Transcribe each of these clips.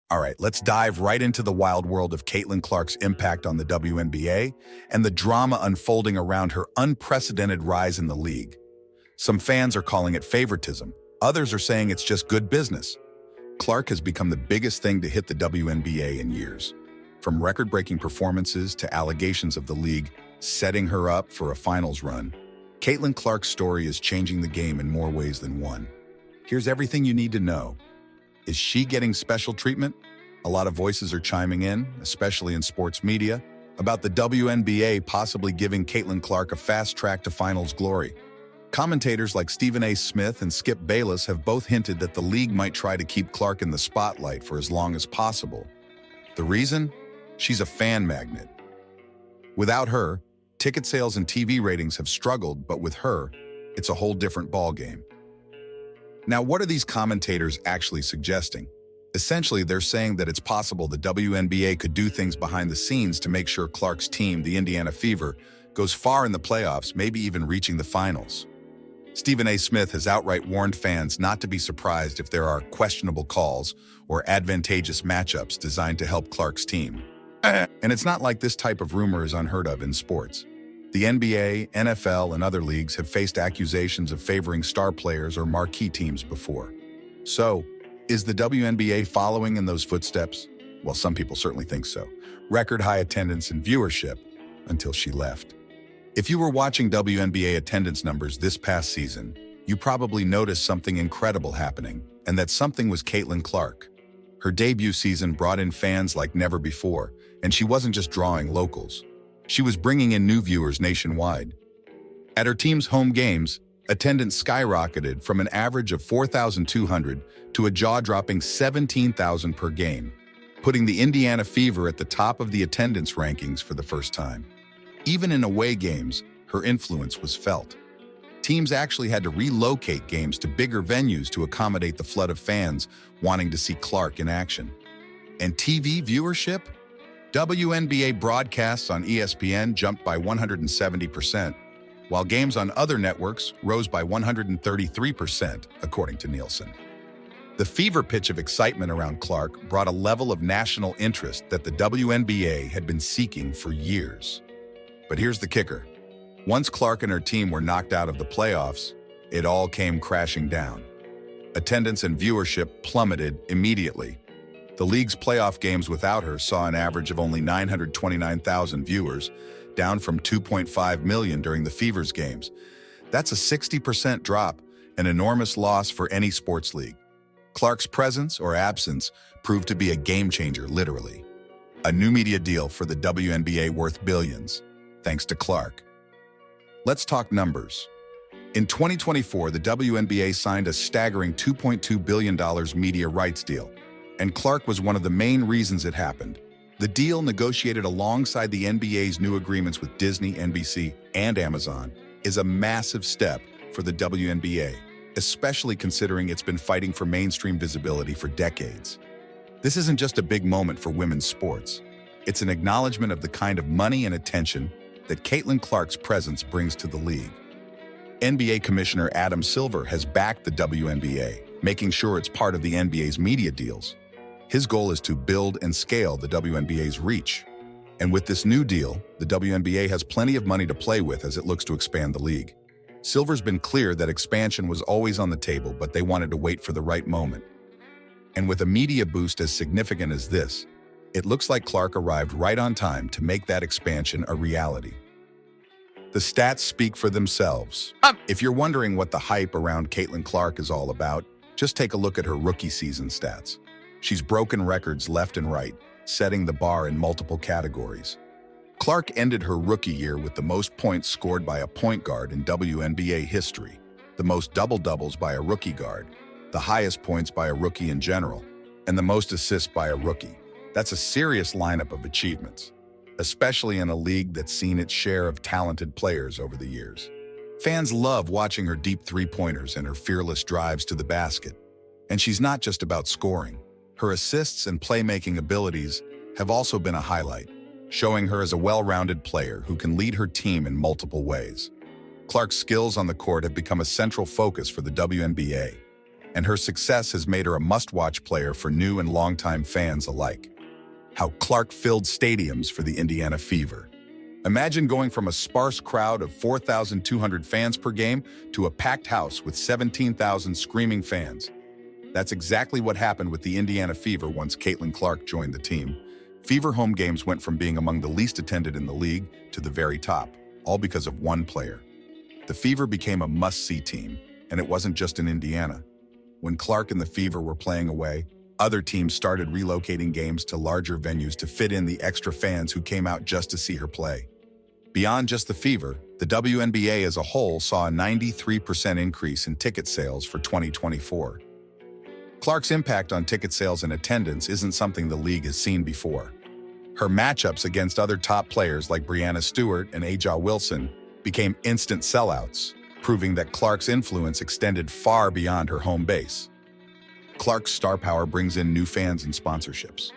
All right, let's dive right into the wild world of Caitlin Clark's impact on the WNBA and the drama unfolding around her unprecedented rise in the league. Some fans are calling it favoritism. Others are saying it's just good business. Clark has become the biggest thing to hit the WNBA in years. From record-breaking performances to allegations of the league setting her up for a finals run, Caitlin Clark's story is changing the game in more ways than one. Here's everything you need to know. Is she getting special treatment? A lot of voices are chiming in, especially in sports media, about the WNBA possibly giving Caitlin Clark a fast track to finals glory. Commentators like Stephen A. Smith and Skip Bayless have both hinted that the league might try to keep Clark in the spotlight for as long as possible. The reason? She's a fan magnet. Without her, ticket sales and TV ratings have struggled, but with her, it's a whole different ballgame. Now, what are these commentators actually suggesting? Essentially, they're saying that it's possible the WNBA could do things behind the scenes to make sure Clark's team, the Indiana Fever, goes far in the playoffs, maybe even reaching the finals. Stephen A. Smith has outright warned fans not to be surprised if there are questionable calls or advantageous matchups designed to help Clark's team. And it's not like this type of rumor is unheard of in sports. The NBA, NFL, and other leagues have faced accusations of favoring star players or marquee teams before. So, is the WNBA following in those footsteps? Well, some people certainly think so. Record high attendance and viewership until she left. If you were watching WNBA attendance numbers this past season, you probably noticed something incredible happening, and that something was Caitlin Clark. Her debut season brought in fans like never before, and she wasn't just drawing locals. She was bringing in new viewers nationwide. At her team's home games, attendance skyrocketed from an average of 4,200 to a jaw-dropping 17,000 per game, putting the Indiana Fever at the top of the attendance rankings for the first time. Even in away games, her influence was felt. Teams actually had to relocate games to bigger venues to accommodate the flood of fans wanting to see Clark in action. And TV viewership? WNBA broadcasts on ESPN jumped by 170%, while games on other networks rose by 133%, according to Nielsen. The fever pitch of excitement around Clark brought a level of national interest that the WNBA had been seeking for years. But here's the kicker. Once Clark and her team were knocked out of the playoffs, it all came crashing down. Attendance and viewership plummeted immediately. The league's playoff games without her saw an average of only 929,000 viewers, down from 2.5 million during the Fever's games. That's a 60% drop, an enormous loss for any sports league. Clark's presence or absence proved to be a game changer, literally. A new media deal for the WNBA worth billions, thanks to Clark. Let's talk numbers. In 2024, the WNBA signed a staggering $2.2 billion media rights deal, and Clark was one of the main reasons it happened. The deal, negotiated alongside the NBA's new agreements with Disney, NBC, and Amazon, is a massive step for the WNBA, especially considering it's been fighting for mainstream visibility for decades. This isn't just a big moment for women's sports. It's an acknowledgement of the kind of money and attention that Caitlin Clark's presence brings to the league. NBA Commissioner Adam Silver has backed the WNBA, making sure it's part of the NBA's media deals. His goal is to build and scale the WNBA's reach. And with this new deal, the WNBA has plenty of money to play with as it looks to expand the league. Silver's been clear that expansion was always on the table, but they wanted to wait for the right moment. And with a media boost as significant as this, it looks like Clark arrived right on time to make that expansion a reality. The stats speak for themselves. If you're wondering what the hype around Caitlin Clark is all about, just take a look at her rookie season stats. She's broken records left and right, setting the bar in multiple categories. Clark ended her rookie year with the most points scored by a point guard in WNBA history, the most double-doubles by a rookie guard, the highest points by a rookie in general, and the most assists by a rookie. That's a serious lineup of achievements, especially in a league that's seen its share of talented players over the years. Fans love watching her deep three-pointers and her fearless drives to the basket. And she's not just about scoring. Her assists and playmaking abilities have also been a highlight, showing her as a well-rounded player who can lead her team in multiple ways. Clark's skills on the court have become a central focus for the WNBA, and her success has made her a must-watch player for new and longtime fans alike. How Clark filled stadiums for the Indiana Fever. Imagine going from a sparse crowd of 4,200 fans per game to a packed house with 17,000 screaming fans. That's exactly what happened with the Indiana Fever once Caitlin Clark joined the team. Fever home games went from being among the least attended in the league to the very top, all because of one player. The Fever became a must-see team, and it wasn't just in Indiana. When Clark and the Fever were playing away, other teams started relocating games to larger venues to fit in the extra fans who came out just to see her play. Beyond just the Fever, the WNBA as a whole saw a 93% increase in ticket sales for 2024. Clark's impact on ticket sales and attendance isn't something the league has seen before. Her matchups against other top players like Breanna Stewart and A'ja Wilson became instant sellouts, proving that Clark's influence extended far beyond her home base. Clark's star power brings in new fans and sponsorships.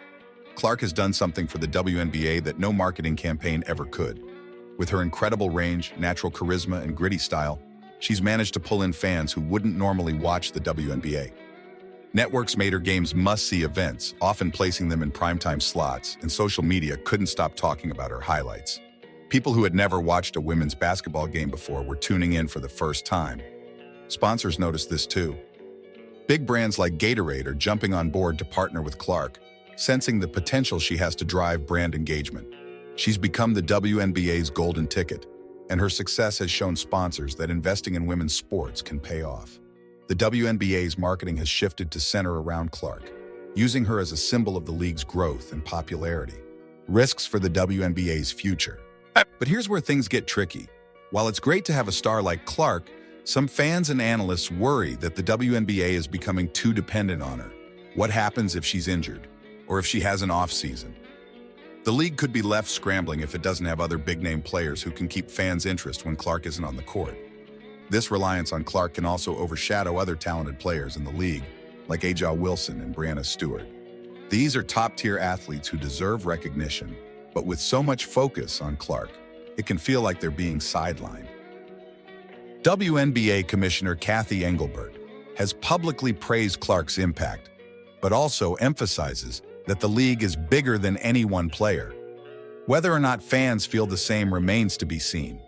Clark has done something for the WNBA that no marketing campaign ever could. With her incredible range, natural charisma, and gritty style, she's managed to pull in fans who wouldn't normally watch the WNBA. Networks made her games must-see events, often placing them in primetime slots, and social media couldn't stop talking about her highlights. People who had never watched a women's basketball game before were tuning in for the first time. Sponsors noticed this too. Big brands like Gatorade are jumping on board to partner with Clark, sensing the potential she has to drive brand engagement. She's become the WNBA's golden ticket, and her success has shown sponsors that investing in women's sports can pay off. The WNBA's marketing has shifted to center around Clark, using her as a symbol of the league's growth and popularity. Risks for the WNBA's future. But here's where things get tricky. While it's great to have a star like Clark, some fans and analysts worry that the WNBA is becoming too dependent on her. What happens if she's injured, or if she has an off-season? The league could be left scrambling if it doesn't have other big-name players who can keep fans' interest when Clark isn't on the court. This reliance on Clark can also overshadow other talented players in the league, like A'ja Wilson and Breanna Stewart. These are top-tier athletes who deserve recognition, but with so much focus on Clark, it can feel like they're being sidelined. WNBA Commissioner Cathy Engelbert has publicly praised Clark's impact, but also emphasizes that the league is bigger than any one player. Whether or not fans feel the same remains to be seen.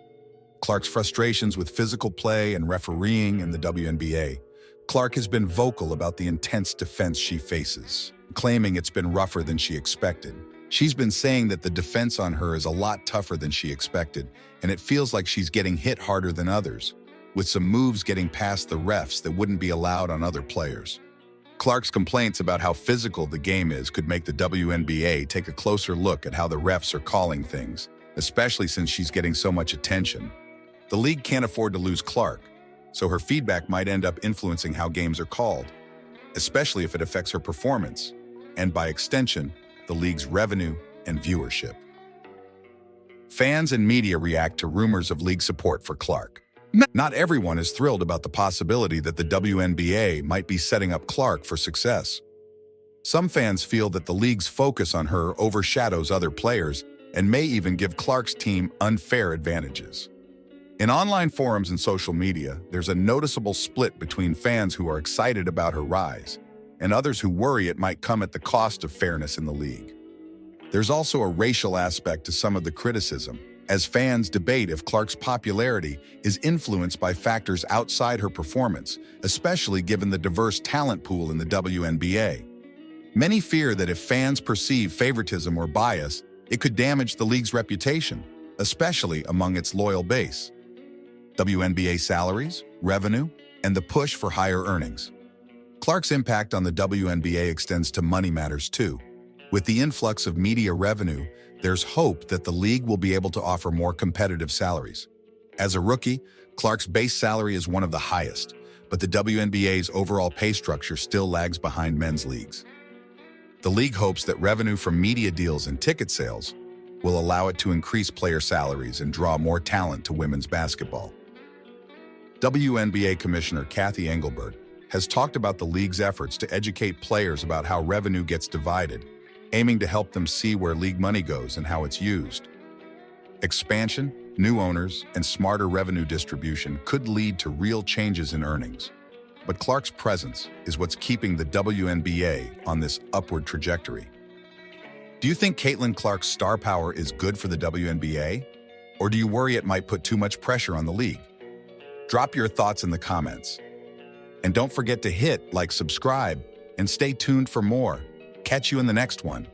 Clark's frustrations with physical play and refereeing in the WNBA. Clark has been vocal about the intense defense she faces, claiming it's been rougher than she expected. She's been saying that the defense on her is a lot tougher than she expected, and it feels like she's getting hit harder than others, with some moves getting past the refs that wouldn't be allowed on other players. Clark's complaints about how physical the game is could make the WNBA take a closer look at how the refs are calling things, especially since she's getting so much attention. The league can't afford to lose Clark, so her feedback might end up influencing how games are called, especially if it affects her performance, and by extension, the league's revenue and viewership. Fans and media react to rumors of league support for Clark. Not everyone is thrilled about the possibility that the WNBA might be setting up Clark for success. Some fans feel that the league's focus on her overshadows other players and may even give Clark's team unfair advantages. In online forums and social media, there's a noticeable split between fans who are excited about her rise and others who worry it might come at the cost of fairness in the league. There's also a racial aspect to some of the criticism, as fans debate if Clark's popularity is influenced by factors outside her performance, especially given the diverse talent pool in the WNBA. Many fear that if fans perceive favoritism or bias, it could damage the league's reputation, especially among its loyal base. WNBA salaries, revenue, and the push for higher earnings. Clark's impact on the WNBA extends to money matters too. With the influx of media revenue, there's hope that the league will be able to offer more competitive salaries. As a rookie, Clark's base salary is one of the highest, but the WNBA's overall pay structure still lags behind men's leagues. The league hopes that revenue from media deals and ticket sales will allow it to increase player salaries and draw more talent to women's basketball. WNBA Commissioner Cathy Engelbert has talked about the league's efforts to educate players about how revenue gets divided, aiming to help them see where league money goes and how it's used. Expansion, new owners, and smarter revenue distribution could lead to real changes in earnings. but Clark's presence is what's keeping the WNBA on this upward trajectory. Do you think Caitlin Clark's star power is good for the WNBA? Or do you worry it might put too much pressure on the league? Drop your thoughts in the comments. And don't forget to hit like, subscribe, and stay tuned for more. Catch you in the next one.